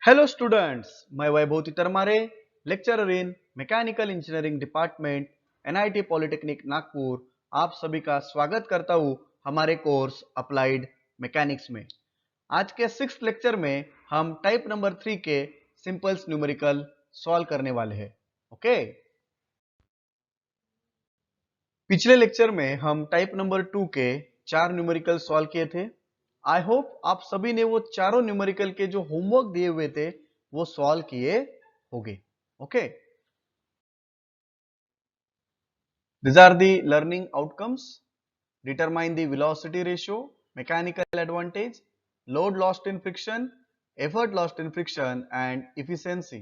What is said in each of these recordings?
Hello students, मैं Vaibhav Titarmare, lecturer in mechanical engineering department NIT polytechnic Nagpur आप सभी का स्वागत करता हूँ हमारे कोर्स अप्लाइड मैकेनिक्स में। आज के 6th लेक्चर में हम टाइप नंबर 3 के सिंपल्स न्यूमेरिकल सॉल्व करने वाले हैं। ओके, पिछले लेक्चर में हम टाइप नंबर 2 के 4 न्यूमेरिकल सॉल्व किए थे। आई होप आप सभी ने वो चारों न्यूमेरिकल के जो होमवर्क दिए हुए थे वो सॉल्व किए होंगे। Okay, these are the learning outcomes. Determine the velocity ratio, mechanical advantage, load lost in friction, effort lost in friction, and efficiency.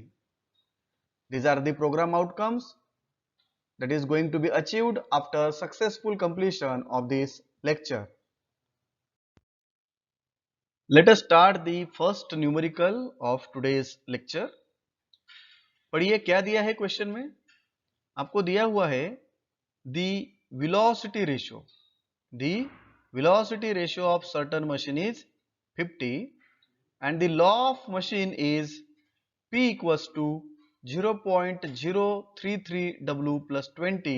These are the program outcomes that is going to be achieved after successful completion of this lecture. Let us start the first numerical of today's lecture. पढ़िए क्या दिया है question में। आपको दिया हुआ है the velocity ratio. The velocity ratio of certain machine is 50 and the law of machine is P equals to 0.033 W plus 20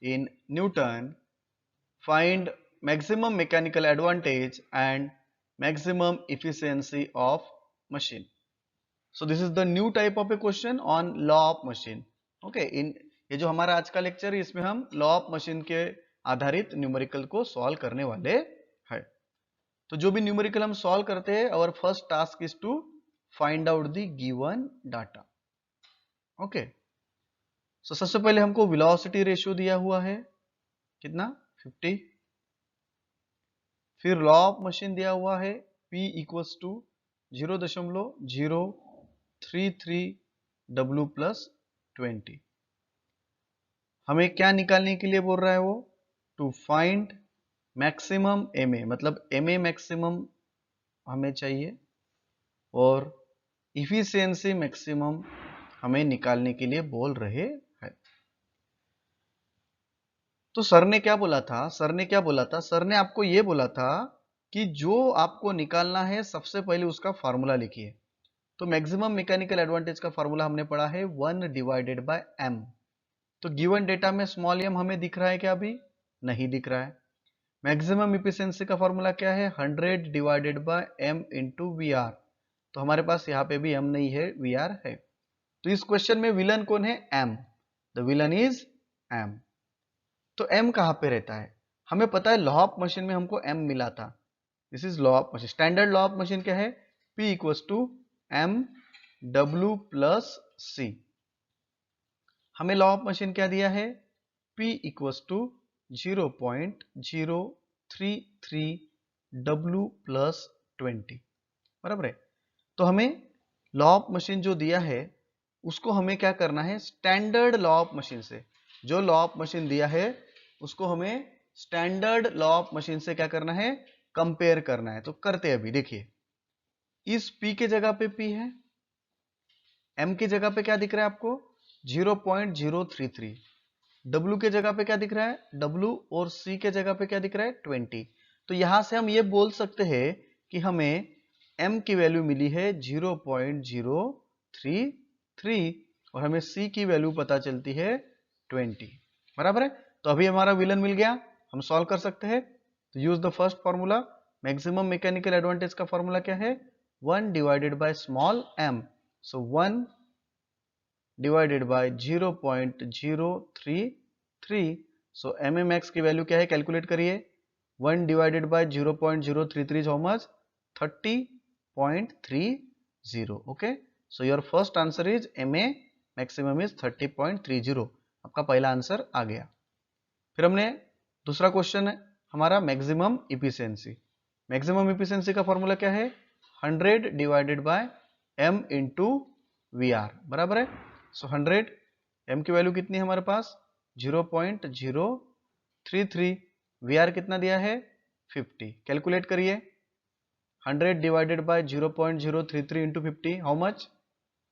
in Newton. Find maximum mechanical advantage and maximum efficiency of machine. So this is the new type of a question on law of machine. Okay, ये जो हमारा आज का lecture है इसमें हम law of machine के आधारित न्यूमेरिकल को सॉल्व करने वाले हैं। तो जो भी न्यूमेरिकल हम सॉल्व करते हैं our first task is to find out the given data. Okay, so सबसे पहले हमको वेलोसिटी रेशियो दिया हुआ है कितना 50, फिर लॉ ऑफ मशीन दिया हुआ है P equals to 0.033 W plus 20। हमें क्या निकालने के लिए बोल रहा है वो, टू फाइंड मैक्सिमम MA, मतलब MA मैक्सिमम हमें चाहिए और इफिशियंसी मैक्सिमम हमें निकालने के लिए बोल रहे हैं। तो सर ने क्या बोला था, सर ने आपको ये बोला था कि जो आपको निकालना है सबसे पहले उसका फार्मूला लिखिए। तो मैक्सिमम मैकेनिकल एडवांटेज का फार्मूला हमने पढ़ा है 1 डिवाइडेड बाय m। तो गिवन डेटा में स्मॉल m हमें दिख रहा है क्या, अभी नहीं दिख रहा है। मैक्सिमम इफिशियंसी का फार्मूला क्या है 100 divided by m into VR। तो हमारे पास यहाँ पे भी m नहीं है, VR है। तो इस क्वेश्चन में विलन कौन है, m। The villain is m। तो m कहाँ पे रहता है, हमें पता है लॉ ऑफ मशीन में हमको m मिला था। This is law of machine. Standard law of machine क्या है, P equals to m W plus C। हमें लॉ ऑफ मशीन क्या दिया है, P equals to 0.033 W plus 20, बराबर है। तो हमें लॉ ऑफ मशीन जो दिया है उसको हमें क्या करना है, स्टैंडर्ड लॉ ऑफ मशीन से, जो लॉ ऑफ मशीन दिया है उसको हमें स्टैंडर्ड लॉ ऑफ मशीन से क्या करना है, कंपेयर करना है। तो करते हैं अभी, देखिए इस P के जगह पे P है, M की जगह पे क्या दिख रहा है आपको 0.033, W के जगह पे क्या दिख रहा है W, और C के जगह पे क्या दिख रहा है 20। तो यहां से हम ये बोल सकते हैं कि हमें M की वैल्यू मिली है 0.033 और हमें C की वैल्यू पता चलती है 20, बराबर है। तो अभी हमारा विलन मिल गया, हम सॉल्व कर सकते हैं। तो use the first formula, maximum mechanical advantage का फॉर्मूला क्या है 1 divided by small m। So 1 divided bye 0.033। So mmx की वैल्यू क्या है, कैलकुलेट करिए। 1 divided bye 0.033 how much 30.30। Okay, so your first answer is MA maximum is 30.30। आपका पहला answer आ गया। फिर हमने दूसरा क्वेश्चन है हमारा मैक्सिमम इफिशियंसी। मैक्सिमम इफिशियंसी का फॉर्मूला क्या है 100 divided by m into VR, बराबर है। सो 100, m की वैल्यू कितनी है हमारे पास 0.033, VR कितना दिया है 50, कैलकुलेट करिए। 100 divided by 0.033 into 50 how much,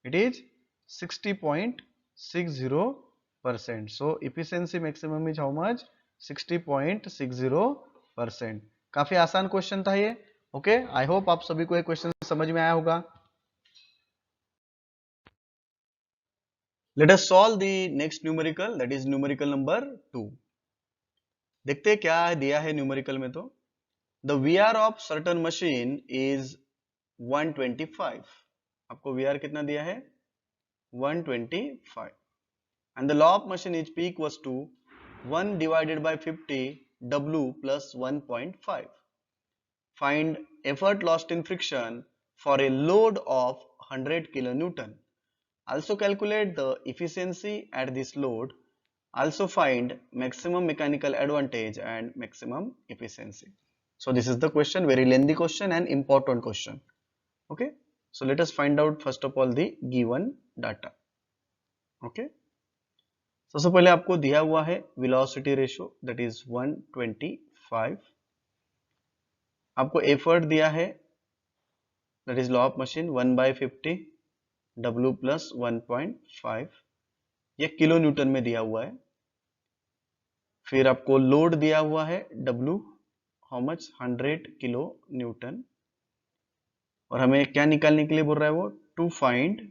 it is 60.60%। So efficiency maximum is how much 60.60%। काफी आसान क्वेश्चन था ये। ओके, आई होप आप सभी को ये क्वेश्चन समझ में आया होगा। Let us solve the next numerical, that is numerical number 2। देखते हैं क्या दिया है न्यूमेरिकल में। तो the VR of certain machine is 125। आपको वीआर कितना दिया है? 125। and the law of machine is P equals to 1 divided by 50 W plus 1.5. Find effort lost in friction for a load of 100 kilonewton. Also calculate the efficiency at this load. Also find maximum mechanical advantage and maximum efficiency. So this is the question, very lengthy question and important question. Okay, so let us find out first of all the given data. Okay, सबसे पहले आपको दिया हुआ है velocity ratio that is 125। आपको effort दिया है that is law of machine 1/50 W plus 1.5, ये किलो न्यूटन में दिया हुआ है। फिर आपको लोड दिया हुआ है W, how much? 100 kilo Newton. और हमें क्या निकालने के लिए बोल रहा है वो? To find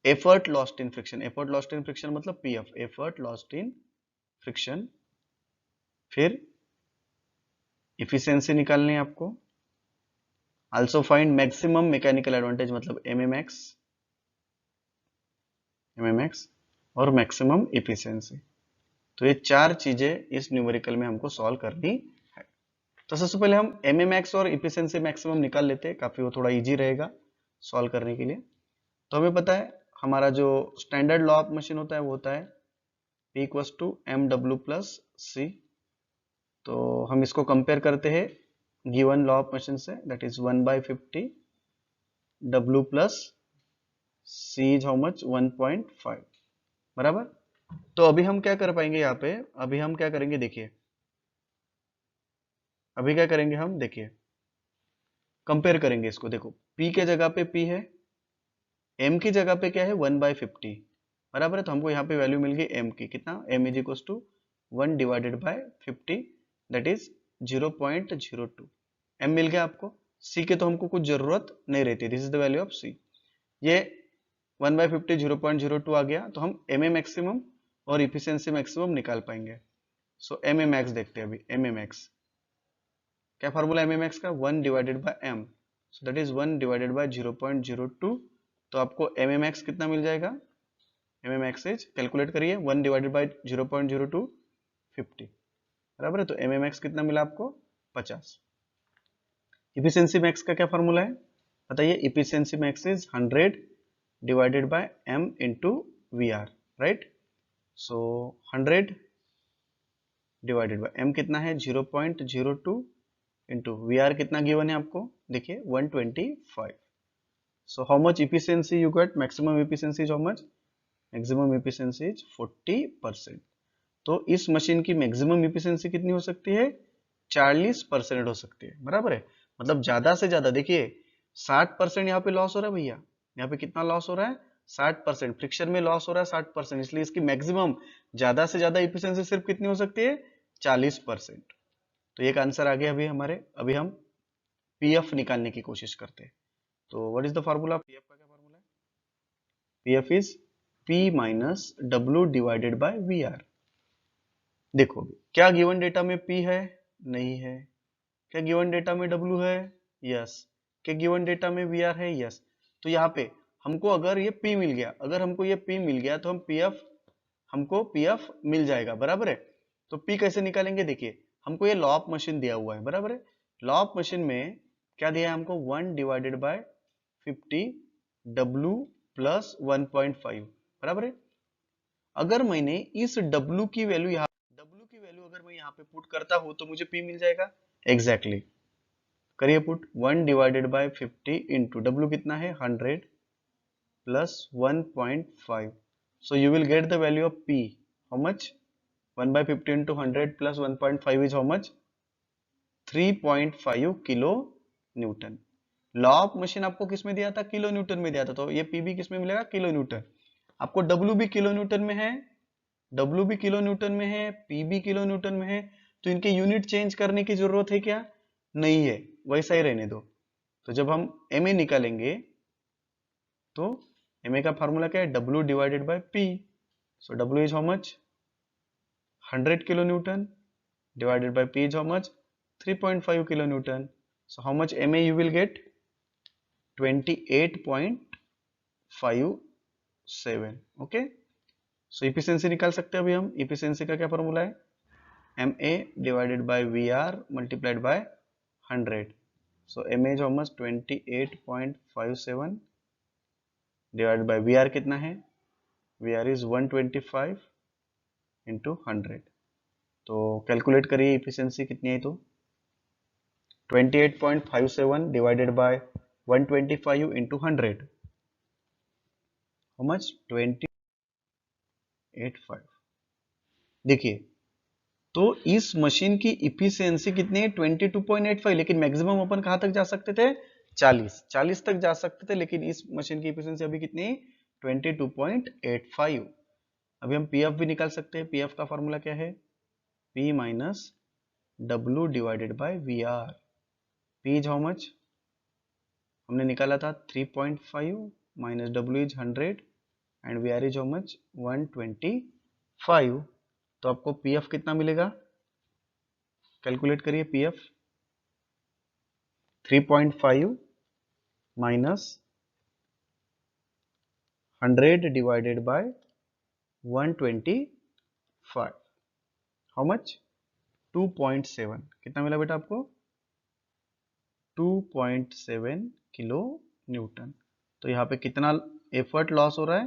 effort lost in friction. Effort lost in friction मतलब PF, effort lost in friction. फिर इफिशियंसी निकालनी है आपको। Also find maximum mechanical advantage मतलब एमएमएक्स और मैक्सिमम इफिशियंसी। तो ये चार चीजें इस न्यूमेरिकल में हमको सॉल्व करनी है। तो सबसे पहले हम एमएमएक्स और इफिशियंसी मैक्सिमम निकाल लेते हैं, काफी वो थोड़ा इजी रहेगा सॉल्व करने के लिए। तो हमें पता है हमारा जो स्टैंडर्ड लॉ ऑफ मशीन होता है वो होता है P equals to MW plus C। तो हम इसको कंपेयर करते हैं गिवन लॉ ऑफ मशीन से, that is 1/50 W plus C is how much? 1.5, बराबर। तो अभी हम क्या कर पाएंगे यहाँ पे? अभी हम क्या करेंगे देखिए, अभी क्या करेंगे हम देखिए, कंपेयर करेंगे इसको। देखो P के जगह पे P है, M की जगह पे क्या है? 1/50, बराबर है। तो हमको यहाँ पे वैल्यू मिल गई M की, कितना? M is equal to 1 divided by 50 that is 0.02। M मिल गया आपको। C के तो हमको कुछ जरूरत नहीं रहती, this is the value of C। ये 1/50 0.02 आ गया, तो हम MM मैक्सिमम और इफिशियंसी मैक्सिमम निकाल पाएंगे। सो MMX देखते हैं अभी। MMX क्या फार्मूला MMX का? 1 divided bye M, so that is 1 divided bye 0.02। तो आपको MMX कितना मिल जाएगा? MMX इज, कैलकुलेट करिए, 1 डिवाइडेड बाय 0.02 50, बराबर है। तो MMX कितना मिला आपको? 50। इफिशियंसी मैक्स का क्या फार्मूला है बताइए? Efficiency max is 100 divided by M into VR, right. So 100 divided by M कितना है? 0.02 इंटू VR कितना गिवन है आपको? देखिए 125। So how much efficiency you get? Maximum efficiency is how much? Maximum efficiency is 40%। तो इस मशीन की maximum efficiency कितनी हो सकती है? 40% हो सकती है, बराबर है। मतलब ज्यादा से ज्यादा, देखिए 60% यहाँ पे लॉस हो रहा है भैया। यहाँ पे कितना लॉस हो रहा है? 60%। फ्रिक्शन में लॉस हो रहा है 60%, इसलिए इसकी मैक्सिमम ज्यादा से ज्यादा इफिशियंसी सिर्फ कितनी हो सकती है? 40%। तो एक आंसर आ गया अभी हमारे। अभी हम पीएफ निकालने की कोशिश करते हैं। तो what is the formula? PF का क्या फार्मूला है? PF is P minus W divided by VR। देखो क्या गिवन डेटा में P है? नहीं है। क्या गिवन डेटा में W है? यस। क्या गिवन डेटा में VR है? यस। तो यहाँ पे हमको अगर ये P मिल गया, अगर हमको ये P मिल गया तो हमको PF मिल जाएगा, बराबर है। तो P कैसे निकालेंगे? देखिए हमको ये लॉ ऑफ मशीन दिया हुआ है, बराबर है। लॉ ऑफ मशीन में क्या दिया है हमको? 1 डिवाइडेड बाय 50 W प्लस 1.5, बराबर है। अगर मैंने इस W की वैल्यू अगर मैं यहाँ पे पुट करता हूं तो मुझे P मिल जाएगा। एग्जैक्टली करिए put. 1 divided by 50 into W कितना है? 100 plus 1.5। So you will get the value of P, how much? 1 by 50 into 100 plus 1.5 is how much? 3.5 kilo newton. Law of machine आपको किस में दिया था? किलो न्यूटन में दिया था। तो ये P भी किस में मिलेगा? Kilo Newton. आपको W भी किलो न्यूटन में है, W भी किलो न्यूटन में है, P भी किलो न्यूटन में है। तो इनके यूनिट चेंज करने की जरूरत है क्या? नहीं है, वैसा ही रहने दो। तो जब हम MA निकालेंगे तो MA का फार्मूला क्या है? W divided by P. So W is how much? 100 kilonewton divided by P is how much? 3.5 kilonewton. So how much MA you will get? 28.57. Okay. So efficiency निकाल सकते हैं अभी हम. Efficiency का क्या फार्मूला है? MA divided by VR multiplied by 100. So MA is how much? 28.57 divided by VR कितना है? VR is 125 into 100. तो कैलकुलेट करिए इफिशियंसी कितनी है. तो 28.57 divided by 125 into 100. How much? 2085. देखिए, तो इस मशीन की इफिशियंसी कितनी है? 22.85. लेकिन मैक्सिमम अपन कहां तक जा सकते थे? 40 तक जा सकते थे. लेकिन इस मशीन की इफिशियंसी अभी कितनी है? 22.85. अभी हम पीएफ भी निकाल सकते हैं. पीएफ का फॉर्मूला क्या है? P minus W divided by VR. P is how much? हमने निकाला था 3.5 minus W is 100 and VR is how much? 125. तो आपको PF कितना मिलेगा? कैलकुलेट करिए PF. 3.5 minus 100 divided by 125. How much? 2.7. कितना मिला बेटा आपको? 2.7 किलो न्यूटन. तो यहाँ पे कितना एफर्ट लॉस हो रहा है?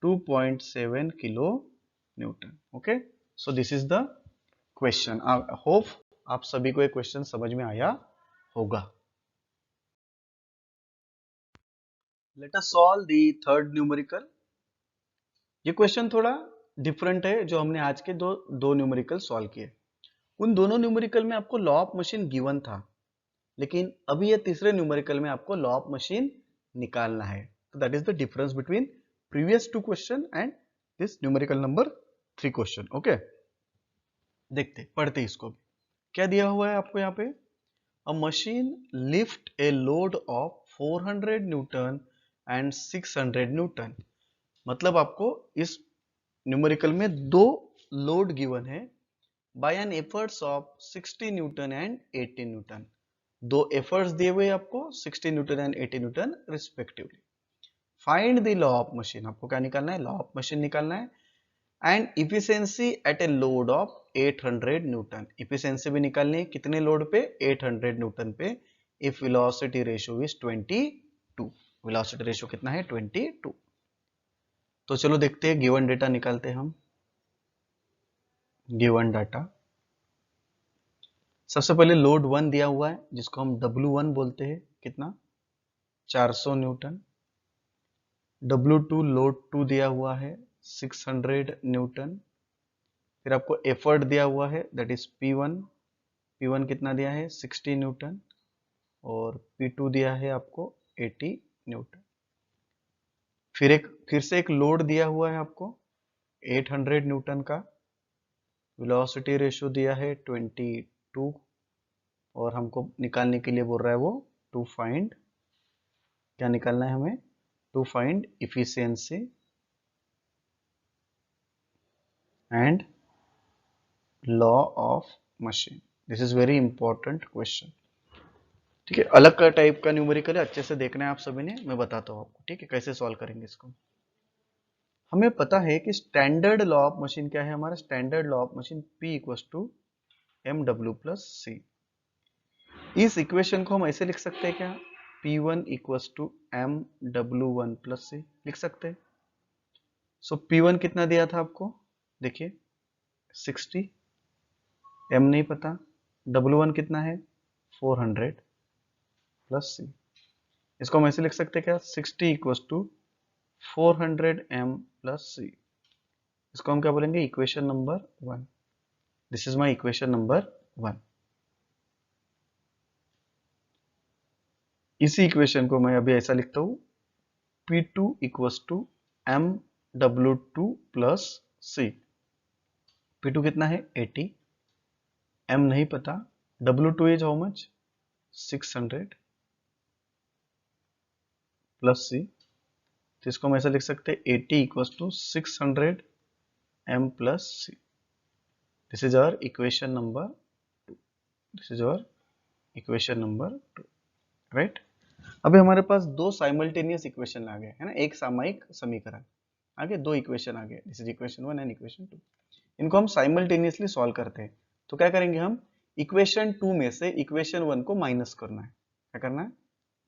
2.7 kilo Newton. Okay, so this is the question. Hope आप सभी को ये क्वेश्चन समझ में आया होगा. Let us solve the third numerical. ये क्वेश्चन थोड़ा डिफरेंट है जो हमने आज के दो न्यूमेरिकल सॉल्व किए. उन दोनों न्यूमेरिकल में आपको लॉ ऑफ मशीन गिवन था, लेकिन अभी ये तीसरे न्यूमेरिकल में आपको लॉ ऑफ मशीन निकालना है. तो that is the difference between previous two question and this numerical number 3 question. Okay, देखते पढ़ते इसको भी. क्या दिया हुआ है आपको यहाँ पे? A machine lift a load of 400 newton and 600 newton. मतलब आपको इस न्यूमेरिकल में दो लोड गिवन है by an efforts of 60 newton and 80 newton. दो एफर्ट्स दिए हुए आपको 60 newton and 80 newton respectively. Find the law of machine. आपको क्या निकालना है? लॉ ऑफ मशीन निकालना है. And efficiency at a load of 800 newton. Efficiency भी निकालनी है. कितने लोड पे? 800 न्यूटन पे. If velocity ratio is 22. Velocity ratio कितना है? 22. तो चलो देखते हैं, गिवन डेटा निकालते हैं हम. गिवन डाटा, सबसे पहले लोड 1 दिया हुआ है जिसको हम W1 बोलते हैं. कितना? 400 न्यूटन. W2 लोड 2 दिया हुआ है 600 न्यूटन. फिर आपको एफर्ट दिया हुआ है दैट इज P1. P1 कितना दिया है? 60 न्यूटन. और P2 दिया है आपको 80 न्यूटन. फिर से एक लोड दिया हुआ है आपको 800 न्यूटन का. वेलोसिटी रेशियो दिया है 22 और हमको निकालने के लिए बोल रहा है वो टू फाइंड. क्या निकालना है हमें? To find efficiency and law of machine. This is very important question. ठीक है, अलग का टाइप का न्यूमेरिकल है, अच्छे से देखना है आप सभी ने. मैं बताता हूँ आपको, ठीक है, कैसे सॉल्व करेंगे इसको. हमें पता है कि स्टैंडर्ड लॉ ऑफ मशीन क्या है हमारा? Standard law of machine P equals to mw plus C. इस इक्वेशन को हम ऐसे लिख सकते हैं क्या? P1 equals to mw1 plus सी लिख सकते हैं. सो P1 कितना दिया था आपको? देखिए 60. m नहीं पता. W1 कितना है? 400 प्लस सी. इसको हम ऐसे लिख सकते हैं क्या? 60 इक्वल्स टू 400 m प्लस सी. इसको हम क्या बोलेंगे? Equation number 1. This is my equation number 1. इसी इक्वेशन को मैं अभी ऐसा लिखता हूं. P2 equals to mw2 plus C. P2 कितना है? 80. m नहीं पता. W2 is how much? 600 plus C. तो इसको हम ऐसा लिख सकते हैं 80 equals to 600 m plus c. This is our equation number 2. This is our equation number 2, right. अभी हमारे पास दो साइमल्टेनियस इक्वेशन आ गए है ना, एक सामयिक समीकरण आगे, दो इक्वेशन आ गए. This is equation 1 and equation 2. इनको हम साइमल्टेनियसली सॉल्व करते हैं. तो क्या करेंगे हम, इक्वेशन 2 में से इक्वेशन 1 को माइनस करना है. क्या करना है,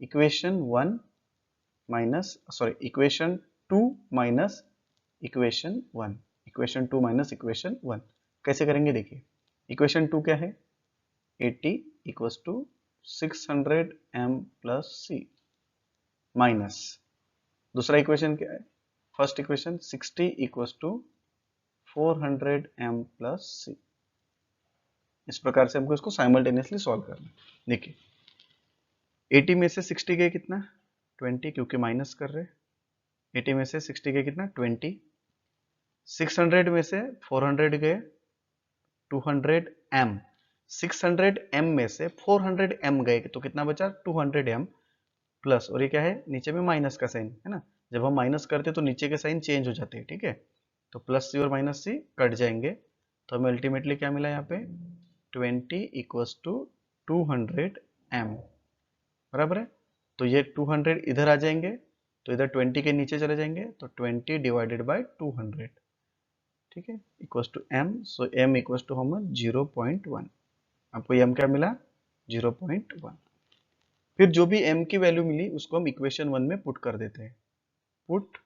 equation 1 minus, sorry, equation 2 minus equation 1, equation 2 minus equation 1. कैसे करेंगे देखिए. इक्वेशन 2 क्या है, 80 equals to 600 m plus c minus, दूसरा इक्वेशन क्या है, first equation 60 equals to 400 m plus c. इस प्रकार से हमको इसको साइमल्टेनियसली सॉल्व करना है. देखिए 80 में से 60 गए कितना, 20, क्योंकि माइनस कर रहे. 80 में से 60 गए कितना, 20. 600 में से 400 गए 200 m. 600 m में से 400 m गए तो कितना बचा, 200 m प्लस, और ये क्या है, नीचे में माइनस का साइन है ना. जब हम माइनस करते तो नीचे के साइन चेंज हो जाते हैं, ठीक है. तो प्लस सी और माइनस सी कट जाएंगे. तो हमें अल्टीमेटली क्या मिला यहाँ पे, 20 इक्वल्स टू 200 m, बराबर है. तो ये 200 इधर आ जाएंगे, तो इधर 20 के नीचे चले जाएंगे, तो 20 डिवाइडेड बाय 200, ठीक है, equals to m. So m equals to हम 0.1. आपको m क्या मिला, 0.1. फिर जो भी m की वैल्यू मिली उसको हम इक्वेशन 1 में पुट कर देते हैं. Put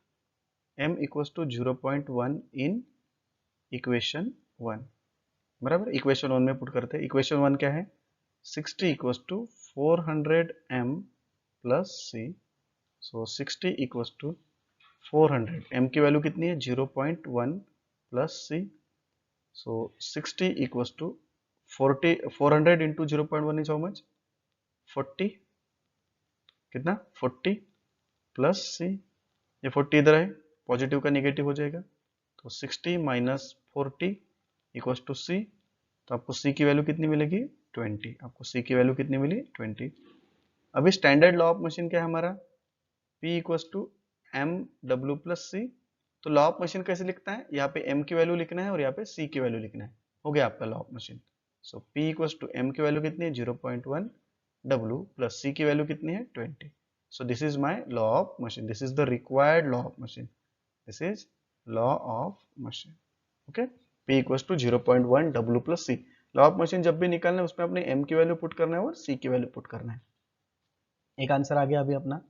m equals to 0.1 in equation 1, बराबर. इक्वेशन 1 में पुट करते हैं. इक्वेशन 1 क्या है, 60 equals to 400 m plus c. So 60 equals to 400, m की वैल्यू कितनी है, 0.1 plus c. So 60 equals to 40, 400 into 0.1 is how much, 40, कितना, 40 प्लस c. ये 40 इधर है, पॉजिटिव का नेगेटिव हो जाएगा, तो 60 माइनस 40 इक्वल्स टू c. तो आपको c की वैल्यू कितनी मिलेगी, 20. आपको c की वैल्यू कितनी मिली, 20. अभी स्टैंडर्ड लॉ ऑफ मशीन क्या है हमारा, p equals to M W plus C. तो लॉ ऑफ मशीन कैसे लिखता है, यहाँ पे m की वैल्यू लिखना है और यहाँ पे c की वैल्यू लिखना है. हो गया आपका law of machine. So p equals to m की वैल्यू कितनी है, 0.1, w प्लस c की वैल्यू कितनी है, 20. So this is my law of motion. This is the required law of motion. This is law of motion. Okay. P equals to 0.1 W plus C. Law of motion जब भी निकालना है उसमें अपने M की value put करना है और C की वैल्यू पुट करना है. एक आंसर आ गया अभी अपना.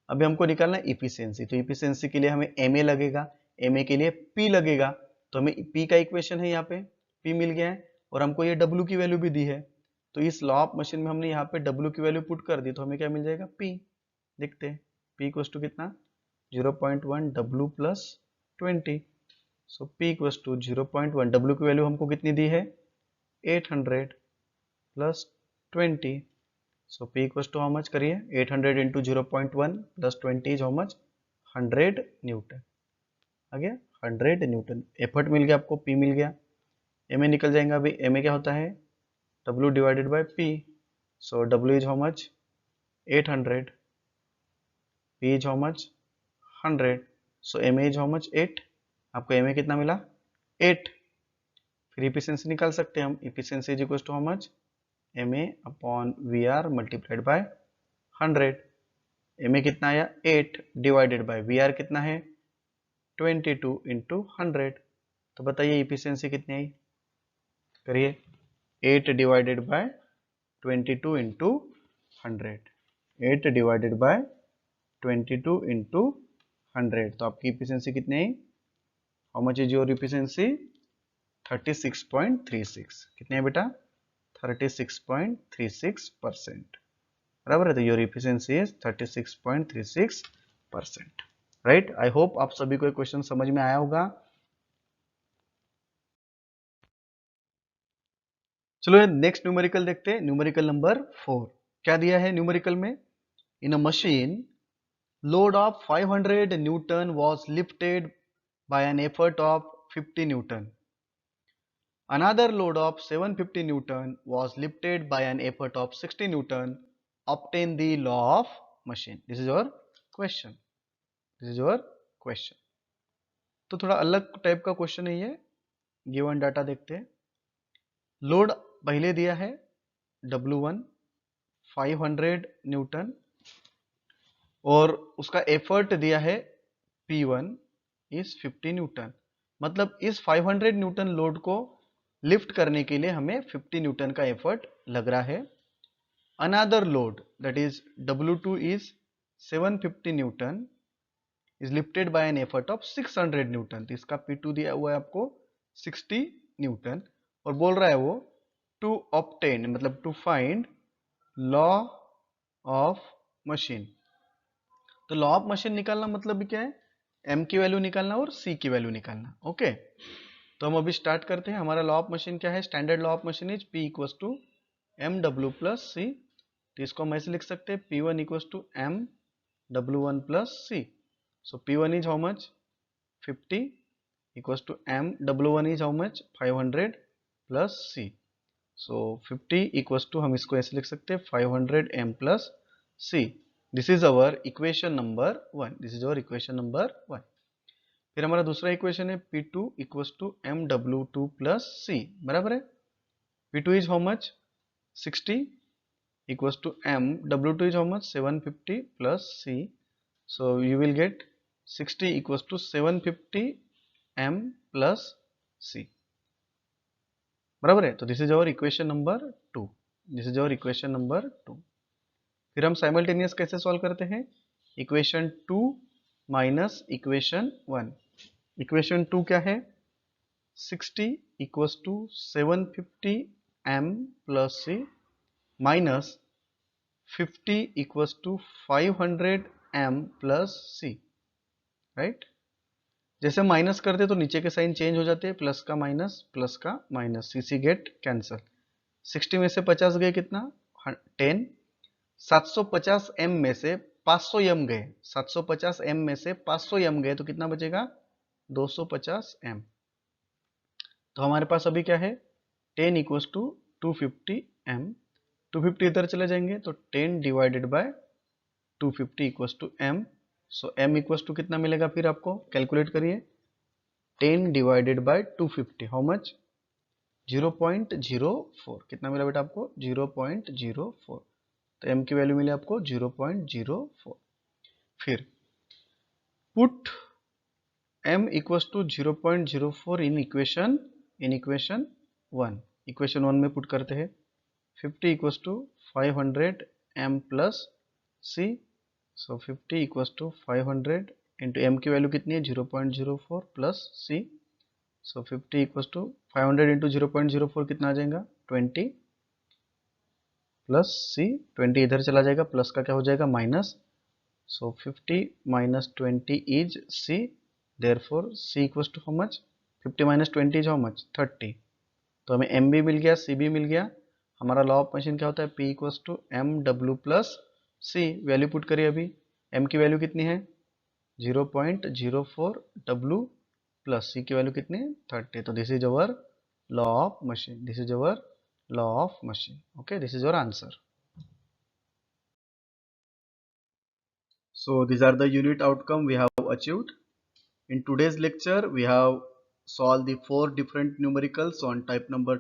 अभी हमको निकालना है इफिशियंसी. तो इफिशियंसी के लिए हमें MA लगेगा, MA के लिए P लगेगा. तो हमें P का इक्वेशन है, यहाँ पे P मिल गया है और हमको ये W की वैल्यू भी दी है. तो इस लॉ ऑफ मशीन में हमने यहाँ पे W की वैल्यू पुट कर दी, तो हमें क्या मिल जाएगा, P. देखते हैं P इक्वल्स टू कितना, 0.1 W plus 20. So P equals to 0.1, W की वैल्यू हमको कितनी दी है, 800 plus 20. So P equals to how much, करिए, 800 into 0.1 plus 20 is how much, 100 newton. आ गया 100 न्यूटन. एफर्ट मिल गया आपको, P मिल गया. MA निकल जाएगा. अभी MA क्या होता है, W divided by P. So W is how much, 800. P is how much, 100. So MA is how much, 8. आपको MA कितना मिला, 8. फिर इफिशियंसी निकाल सकते हैं हम. Efficiency is equal to how much, MA upon VR multiplied by 100. MA कितना आया, 8 डिवाइडेड बाय VR कितना है, 22 इंटू 100. तो बताइए इफिशियंसी कितनी आई, करिए, 8 divided by 22 into 100. 8 divided by 22 into 100. तो आपकी इफिशियंसी कितनी आई, how much is your efficiency, 36.36. कितने है बेटा, 36.36%, बराबर है. तो your efficiency is 36.36%, right. I hope आप सभी को क्वेश्चन समझ में आया होगा. चलो नेक्स्ट न्यूमेरिकल देखते हैं. Numerical number 4. क्या दिया है न्यूमेरिकल में, इन अ machine load of 500 Newton was lifted by an effort of 50 Newton. Another load of 750 Newton was lifted by an effort of 60 Newton. Obtain the law of motion. This is your question. This is your question. तो थोड़ा अलग type का question है ये। Given data देखते हैं। Load पहले दिया है W1 500 न्यूटन और उसका एफर्ट दिया है P1 इज 50 न्यूटन। मतलब इस 500 न्यूटन लोड को लिफ्ट करने के लिए हमें 50 न्यूटन का एफर्ट लग रहा है। Another load that is W2 is 750 Newton is lifted bye an effort of 600 Newton. तो इसका P2 दिया हुआ है आपको 60 न्यूटन और बोल रहा है वो टू ऑब्टेन मतलब to find law of machine. तो लॉ ऑफ मशीन निकालना मतलब क्या है, एम की वैल्यू निकालना और सी की वैल्यू निकालना। ओके तो हम अभी स्टार्ट करते हैं। हमारा लॉ ऑफ मशीन क्या है, standard law of machine is P equal to M W plus C. तो इसको हम ऐसे लिख सकते हैं P1 equal to M W1 plus C. So P1 is how much 50 equals to m W1 is how much 500 plus c। so 50 equals to हम इसको ऐसे लिख सकते हैं 500 m plus c। This is our equation number 1। This is our equation number 1। फिर हमारा दूसरा equation है P2 equals to m W2 plus c बराबर है। P2 is how much 60 equals to m W2 is how much 750 plus c। so you will get 60 equals to 750 m plus c बराबर है। तो this is our equation number 2। This is our equation number 2। फिर हम simultaneous कैसे solve करते हैं, equation 2 minus equation 1। Equation 2 क्या है 60 equals to 750 m plus c minus 50 equals to 500 m plus c। Right, जैसे माइनस करते तो नीचे के साइन चेंज हो जाते हैं, प्लस का माइनस, सीसी गेट कैंसल। 60 में से 50 गए कितना 10। 750 एम में से 500 एम गए, 750 एम में से 500 एम गए तो कितना बचेगा 250 एम। तो हमारे पास अभी क्या है 10 इक्वल्स टू 250 एम। 250 इधर चले जाएंगे तो 10 divided by 250 equals to M. So M equals to कितना मिलेगा, फिर आपको कैलकुलेट करिए 10 डिवाइडेड बाय 250 हाउ मच 0.04। कितना मिला बेटा आपको 0.04। तो m की वैल्यू मिली आपको 0.04। फिर put m equals to 0.04 in equation 1। Equation 1 में पुट करते हैं 50 equals to 500 m plus c। So 50 equals to 500 into m की वैल्यू कितनी है 0.04 plus c। So 50 equals to 500 into 0.04 कितना आ जाएगा 20 प्लस c। 20 इधर चला जाएगा, प्लस का क्या हो जाएगा minus. So 50 minus 20 is c। Therefore c equals to how much 50 minus 20 is how much 30। तो हमें m भी मिल गया c भी मिल गया। हमारा लॉ ऑफ मशीन क्या होता है p equals to M W plus c। Value put करिए अभी, m की वैल्यू कितनी है 0.04 w प्लस c की वैल्यू कितनी है 30। तो this is our law of machine. This is our law of machine। okay, this is your answer। so these are the unit outcome we have achieved in today's lecture. We have solved the 4 different numericals on type number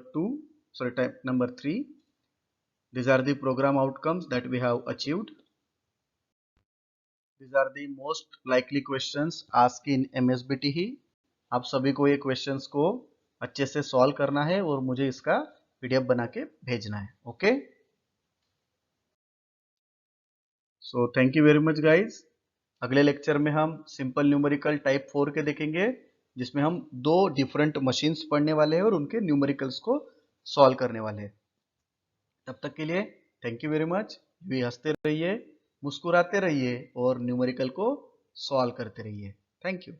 3। these are the program outcomes that we have achieved। these are the most likely questions asked in MSBT। आप सभी को ये questions को अच्छे से solve करना है और मुझे इसका पीडीएफ बना के भेजना है। Okay, so thank you very much guys. अगले लेक्चर में हम सिंपल न्यूमेरिकल टाइप 4 के देखेंगे, जिसमें हम 2 डिफरेंट मशीन्स पढ़ने वाले हैं और उनके न्यूमेरिकल्स को सॉल्व करने वाले हैं। तब तक के लिए थैंक यू वेरी मच। भी हंसते रहिए, मुस्कुराते रहिए और न्यूमेरिकल को सॉल्व करते रहिए। Thank you.